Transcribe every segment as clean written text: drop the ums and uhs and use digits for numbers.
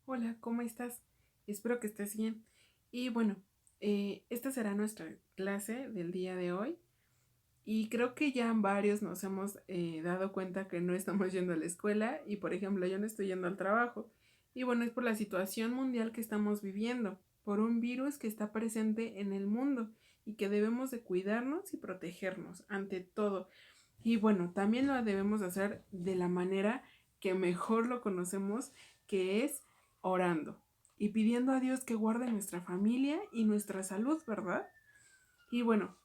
Hola, ¿cómo estás? Espero que estés bien. Y bueno, esta será nuestra clase del día de hoy. Y creo que ya varios nos hemos dado cuenta que no estamos yendo a la escuela y, por ejemplo, yo no estoy yendo al trabajo. Y bueno, es por la situación mundial que estamos viviendo, por un virus que está presente en el mundo y que debemos de cuidarnos y protegernos ante todo. Y bueno, también lo debemos hacer de la manera que mejor lo conocemos, que es orando y pidiendo a Dios que guarde nuestra familia y nuestra salud, ¿verdad? Y bueno,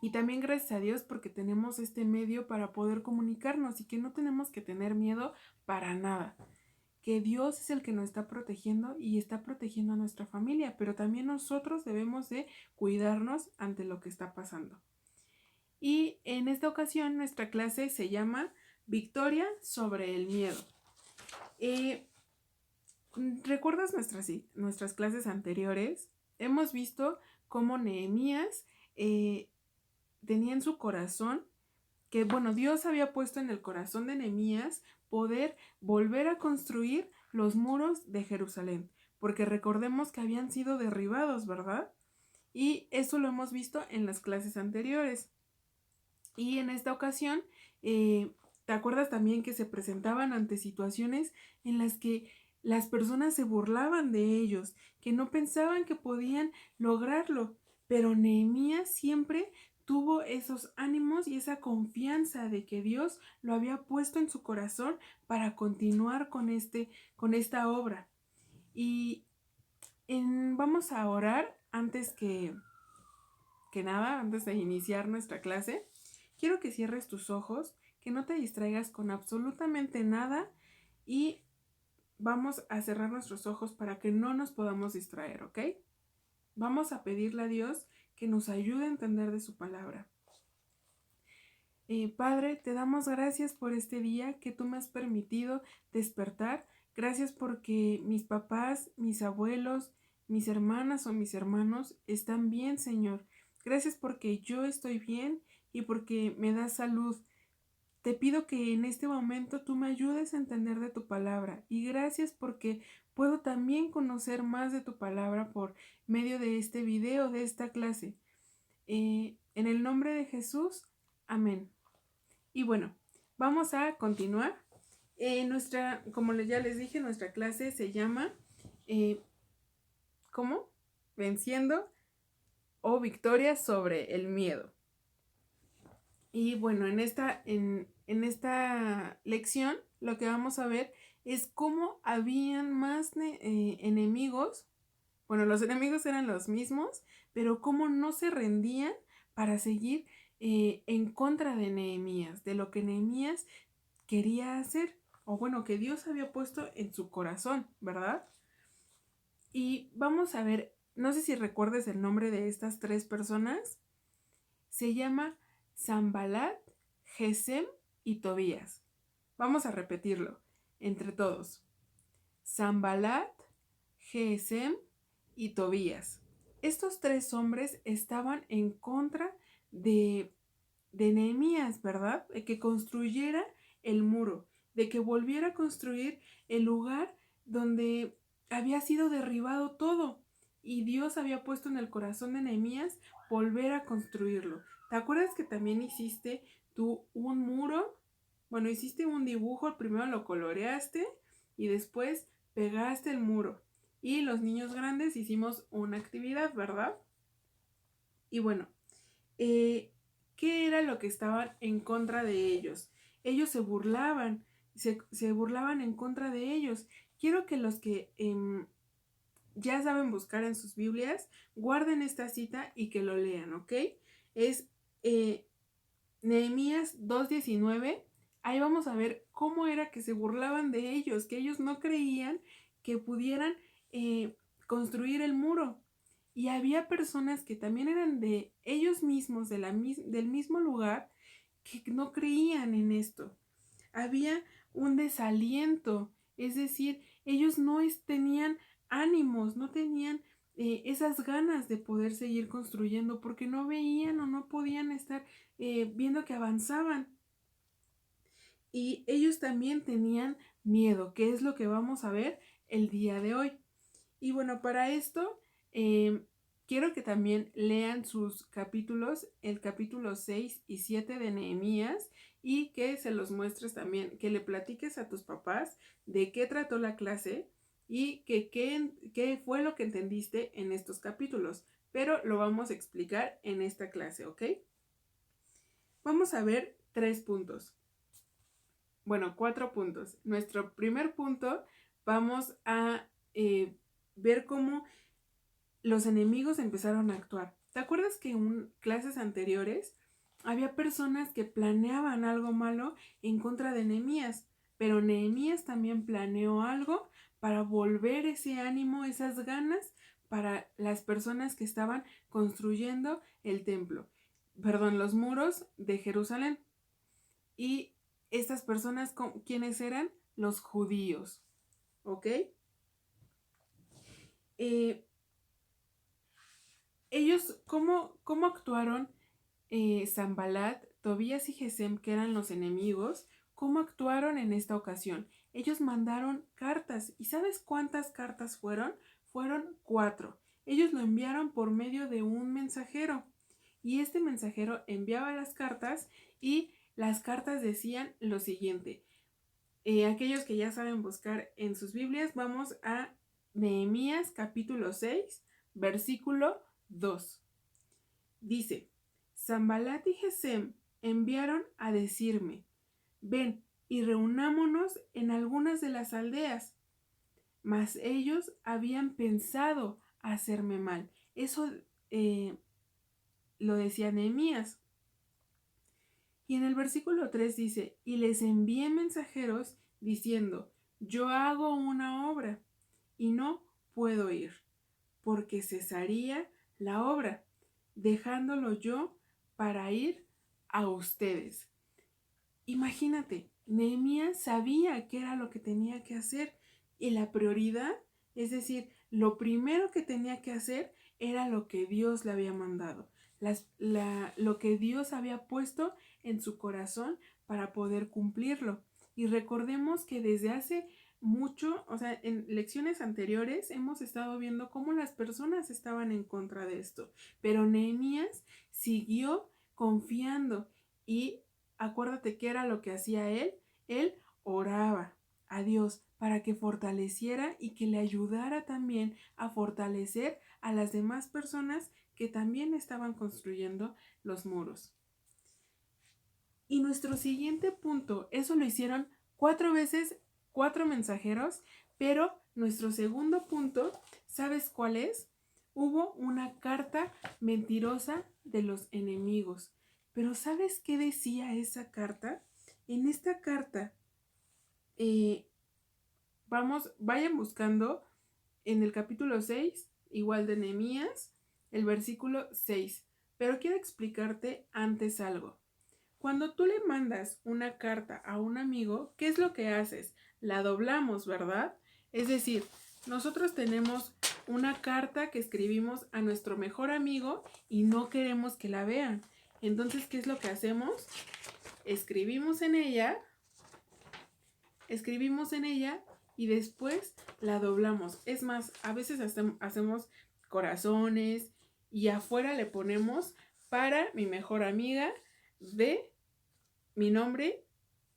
y también gracias a Dios porque tenemos este medio para poder comunicarnos y que no tenemos que tener miedo para nada. Que Dios es el que nos está protegiendo y está protegiendo a nuestra familia, pero también nosotros debemos de cuidarnos ante lo que está pasando. Y en esta ocasión nuestra clase se llama Victoria sobre el miedo. Eh, ¿Recuerdas nuestras clases anteriores? Hemos visto cómo Nehemías tenía en su corazón que, bueno, Dios había puesto en el corazón de Nehemías poder volver a construir los muros de Jerusalén, porque recordemos que habían sido derribados, ¿verdad? Y eso lo hemos visto en las clases anteriores. Y en esta ocasión, ¿te acuerdas también que se presentaban ante situaciones en las que las personas se burlaban de ellos, que no pensaban que podían lograrlo? Pero Nehemías siempre tuvo esos ánimos y esa confianza de que Dios lo había puesto en su corazón para continuar con esta obra. Y vamos a orar que nada, antes de iniciar nuestra clase. Quiero que cierres tus ojos, que no te distraigas con absolutamente nada y vamos a cerrar nuestros ojos para que no nos podamos distraer, ¿ok? Vamos a pedirle a Dios que nos ayude a entender de su palabra. Padre, te damos gracias por este día que tú me has permitido despertar. Gracias porque mis papás, mis abuelos, mis hermanas o mis hermanos están bien, Señor. Gracias porque yo estoy bien y porque me das salud. Te pido que en este momento tú me ayudes a entender de tu palabra y gracias porque puedo también conocer más de tu palabra por medio de este video, de esta clase. En el nombre de Jesús, amén. Y bueno, vamos a continuar. Como ya les dije, nuestra clase se llama ¿cómo? Venciendo o victoria sobre el miedo. Y bueno, en esta lección lo que vamos a ver es cómo habían más enemigos. Bueno, los enemigos eran los mismos, pero cómo no se rendían para seguir en contra de Nehemías, de lo que Nehemías quería hacer, o bueno, que Dios había puesto en su corazón, ¿verdad? Y vamos a ver, no sé si recuerdes el nombre de estas tres personas. Se llama Zambalat, Gesem y Tobías. Vamos a repetirlo entre todos. Zambalat, Gesem y Tobías. Estos tres hombres estaban en contra de, de Nehemías, ¿verdad? De que construyera el muro, de que volviera a construir el lugar donde había sido derribado todo. Y Dios había puesto en el corazón de Nehemías volver a construirlo. ¿Te acuerdas que también hiciste tú un muro? Bueno, hiciste un dibujo, primero lo coloreaste y después pegaste el muro. Y los niños grandes hicimos una actividad, ¿verdad? Y bueno, ¿qué era lo que estaban en contra de ellos? Ellos se burlaban en contra de ellos. Quiero que los que ya saben buscar en sus Biblias, guarden esta cita y que lo lean, ¿ok? Es Nehemías 2:19. Ahí vamos a ver cómo era que se burlaban de ellos, que ellos no creían que pudieran construir el muro. Y había personas que también eran de ellos mismos, del mismo lugar, que no creían en esto. Había un desaliento, es decir, ellos no tenían ánimos, no tenían esas ganas de poder seguir construyendo porque no veían o no podían estar viendo que avanzaban. Y ellos también tenían miedo, que es lo que vamos a ver el día de hoy. Y bueno, para esto quiero que también lean sus capítulos, el capítulo 6 y 7 de Nehemías, y que se los muestres también, que le platiques a tus papás de qué trató la clase y que qué fue lo que entendiste en estos capítulos. Pero lo vamos a explicar en esta clase, ¿ok? Vamos a ver 3 puntos. Bueno, 4 puntos. Nuestro primer punto, vamos a ver cómo los enemigos empezaron a actuar. ¿Te acuerdas que en clases anteriores había personas que planeaban algo malo en contra de Nehemías? Pero Nehemías también planeó algo para volver ese ánimo, esas ganas para las personas que estaban construyendo el templo, perdón, los muros de Jerusalén. Y estas personas, ¿quiénes eran? Los judíos, ¿ok? Ellos, ¿cómo actuaron Sanbalat, Tobías y Gesem, que eran los enemigos? ¿Cómo actuaron en esta ocasión? Ellos mandaron cartas. ¿Y sabes cuántas cartas fueron? Fueron 4. Ellos lo enviaron por medio de un mensajero. Y este mensajero enviaba las cartas y las cartas decían lo siguiente. Aquellos que ya saben buscar en sus Biblias, vamos a Nehemías capítulo 6, versículo 2. Dice, Sanbalat y Gesem enviaron a decirme, ven y reunámonos en algunas de las aldeas. Mas ellos habían pensado hacerme mal. Eso lo decía Nehemías. Y en el versículo 3 dice, y les envié mensajeros diciendo, yo hago una obra y no puedo ir, porque cesaría la obra, dejándolo yo para ir a ustedes. Imagínate, Nehemías sabía qué era lo que tenía que hacer y la prioridad, es decir, lo primero que tenía que hacer era lo que Dios le había mandado, lo que Dios había puesto en su corazón para poder cumplirlo. Y recordemos que desde hace mucho, o sea, en lecciones anteriores hemos estado viendo cómo las personas estaban en contra de esto, pero Nehemías siguió confiando y acuérdate que era lo que hacía él oraba a Dios para que fortaleciera y que le ayudara también a fortalecer a las demás personas que también estaban construyendo los muros. Y nuestro siguiente punto, eso lo hicieron 4 veces, 4 mensajeros, pero nuestro segundo punto, ¿sabes cuál es? Hubo una carta mentirosa de los enemigos. Pero ¿sabes qué decía esa carta? En esta carta, vayan buscando en el capítulo 6, igual de Nehemías, el versículo 6. Pero quiero explicarte antes algo. Cuando tú le mandas una carta a un amigo, ¿qué es lo que haces? La doblamos, ¿verdad? Es decir, nosotros tenemos una carta que escribimos a nuestro mejor amigo y no queremos que la vean. Entonces, ¿qué es lo que hacemos? Escribimos en ella y después la doblamos. Es más, a veces hacemos corazones y afuera le ponemos para mi mejor amiga de mi nombre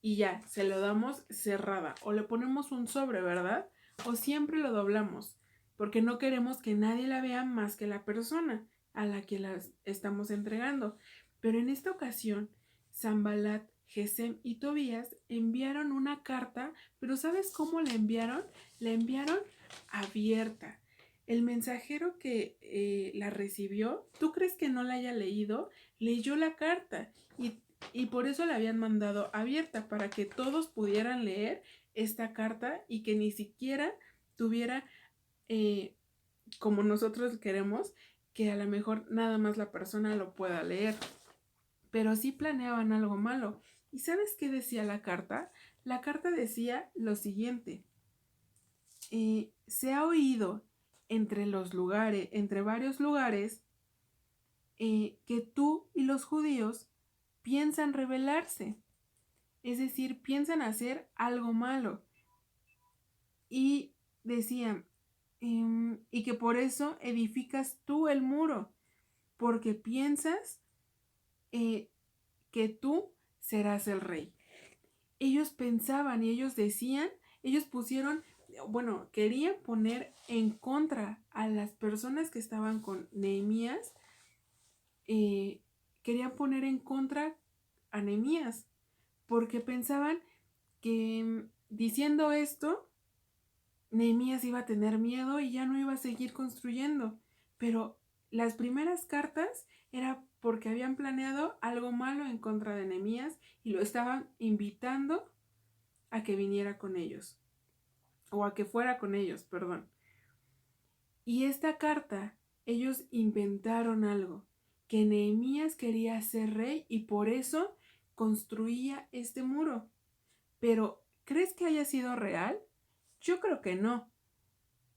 y ya, se lo damos cerrada. O le ponemos un sobre, ¿verdad? O siempre lo doblamos, porque no queremos que nadie la vea más que la persona a la que la estamos entregando. Pero en esta ocasión, Sanbalat, Gesem y Tobías enviaron una carta, pero ¿sabes cómo la enviaron? La enviaron abierta. El mensajero que la recibió, ¿tú crees que no la haya leído? Leyó la carta y por eso la habían mandado abierta, para que todos pudieran leer esta carta y que ni siquiera tuviera, como nosotros queremos, que a lo mejor nada más la persona lo pueda leer. Pero sí planeaban algo malo. ¿Y sabes qué decía la carta? La carta decía lo siguiente. Se ha oído entre varios lugares, que tú y los judíos piensan rebelarse, es decir, piensan hacer algo malo. Y decía, y que por eso edificas tú el muro, porque piensas que tú serás el rey. Ellos pensaban y ellos decían, ellos pusieron, bueno, querían poner en contra a las personas que estaban con Nehemías, querían poner en contra a Nehemías, porque pensaban que diciendo esto, Nehemías iba a tener miedo y ya no iba a seguir construyendo. Pero las primeras cartas era porque habían planeado algo malo en contra de Nehemías y lo estaban invitando a que viniera con ellos, o a que fuera con ellos, perdón. Y esta carta, ellos inventaron algo, que Nehemías quería ser rey y por eso construía este muro. Pero, ¿crees que haya sido real? Yo creo que no.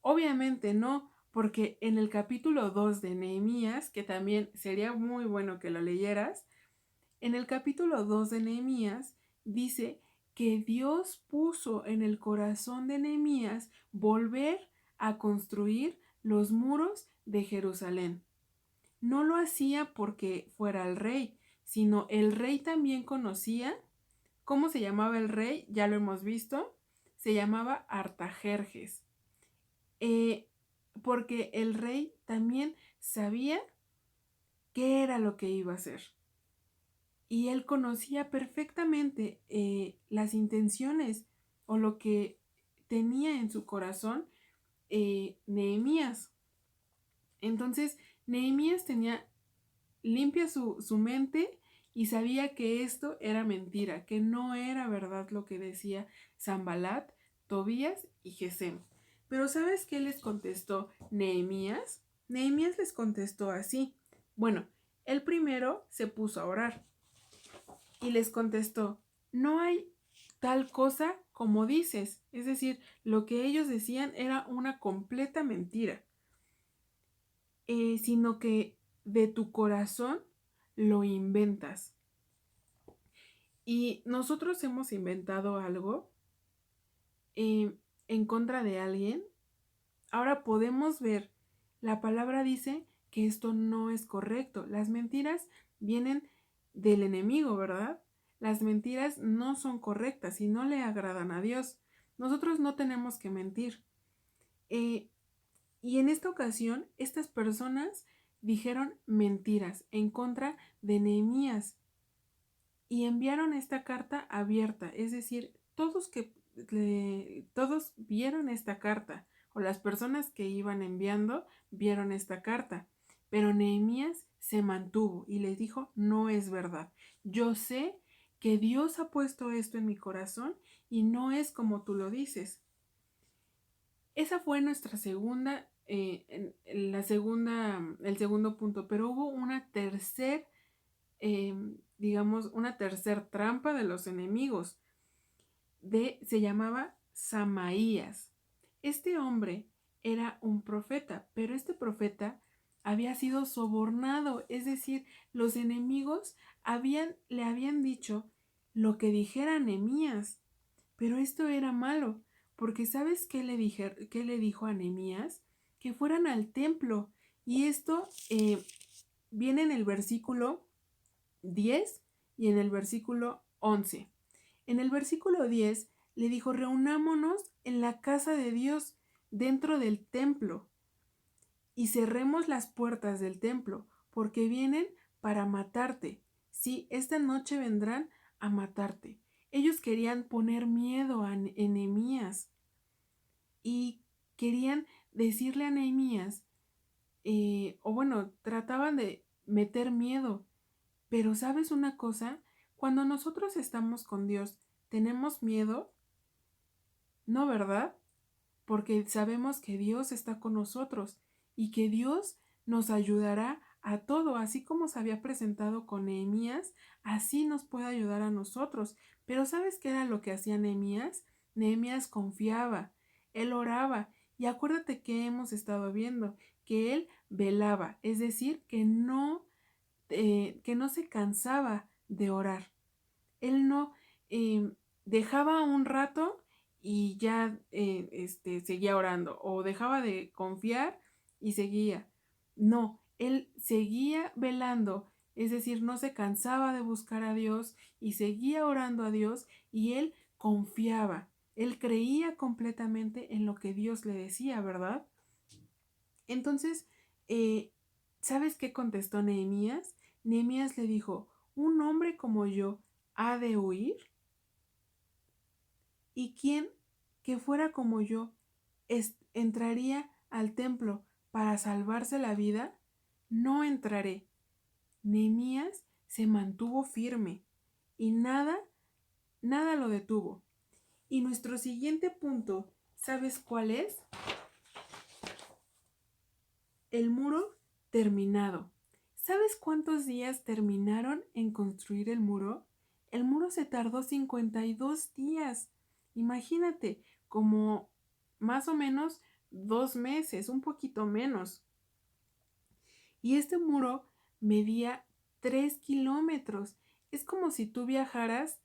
Obviamente no, porque en el capítulo 2 de Nehemías, que también sería muy bueno que lo leyeras, en el capítulo 2 de Nehemías dice que Dios puso en el corazón de Nehemías volver a construir los muros de Jerusalén. No lo hacía porque fuera el rey, sino el rey también conocía. ¿Cómo se llamaba el rey? Ya lo hemos visto. Se llamaba Artajerjes. Porque el rey también sabía qué era lo que iba a hacer. Y él conocía perfectamente las intenciones o lo que tenía en su corazón Nehemías. Entonces, Nehemías tenía limpia su mente y sabía que esto era mentira, que no era verdad lo que decía Sanbalat, Tobías y Gesem. Pero ¿sabes qué les contestó Nehemías? Nehemías les contestó así. Bueno, él primero se puso a orar y les contestó, no hay tal cosa como dices. Es decir, lo que ellos decían era una completa mentira, sino que de tu corazón lo inventas. Y nosotros hemos inventado algo en contra de alguien. Ahora podemos ver, la palabra dice que esto no es correcto. Las mentiras vienen del enemigo, ¿verdad? Las mentiras no son correctas y no le agradan a Dios. Nosotros no tenemos que mentir. Y en esta ocasión, estas personas dijeron mentiras en contra de Nehemías y enviaron esta carta abierta, es decir, todos vieron esta carta, o las personas que iban enviando vieron esta carta, pero Nehemías se mantuvo y les dijo, no es verdad, yo sé que Dios ha puesto esto en mi corazón y no es como tú lo dices. Esa fue nuestra segunda, el segundo punto, pero hubo una una tercer trampa de los enemigos. Se llamaba Samaías. Este hombre era un profeta, pero este profeta había sido sobornado, es decir, los enemigos le habían dicho lo que dijera Nehemías, pero esto era malo, porque ¿sabes qué le dijo a Nehemías? Que fueran al templo, y esto viene en el versículo 10 y en el versículo 11. En el versículo 10 le dijo, reunámonos en la casa de Dios dentro del templo y cerremos las puertas del templo, porque vienen para matarte. Sí, esta noche vendrán a matarte. Ellos querían poner miedo a Nehemías y querían decirle a Nehemías, o bueno, trataban de meter miedo. Pero ¿sabes una cosa? Cuando nosotros estamos con Dios, ¿tenemos miedo? No, ¿verdad? Porque sabemos que Dios está con nosotros y que Dios nos ayudará a todo, así como se había presentado con Nehemías, así nos puede ayudar a nosotros. Pero ¿sabes qué era lo que hacía Nehemías? Nehemías confiaba, él oraba y acuérdate que hemos estado viendo que él velaba, es decir, que no se cansaba de orar. Él no dejaba un rato y ya seguía orando, o dejaba de confiar y seguía. No, él seguía velando, es decir, no se cansaba de buscar a Dios y seguía orando a Dios y él confiaba, él creía completamente en lo que Dios le decía, ¿verdad? Entonces, eh, ¿sabes qué contestó Nehemías? Nehemías le dijo, ¿un hombre como yo ha de huir? ¿Y quién que fuera como yo entraría al templo para salvarse la vida? No entraré. Nehemías se mantuvo firme y nada lo detuvo. Y nuestro siguiente punto, ¿sabes cuál es? El muro terminado. ¿Sabes cuántos días terminaron en construir el muro? El muro se tardó 52 días. Imagínate, como más o menos 2 meses, un poquito menos. Y este muro medía 3 kilómetros. Es como si tú viajaras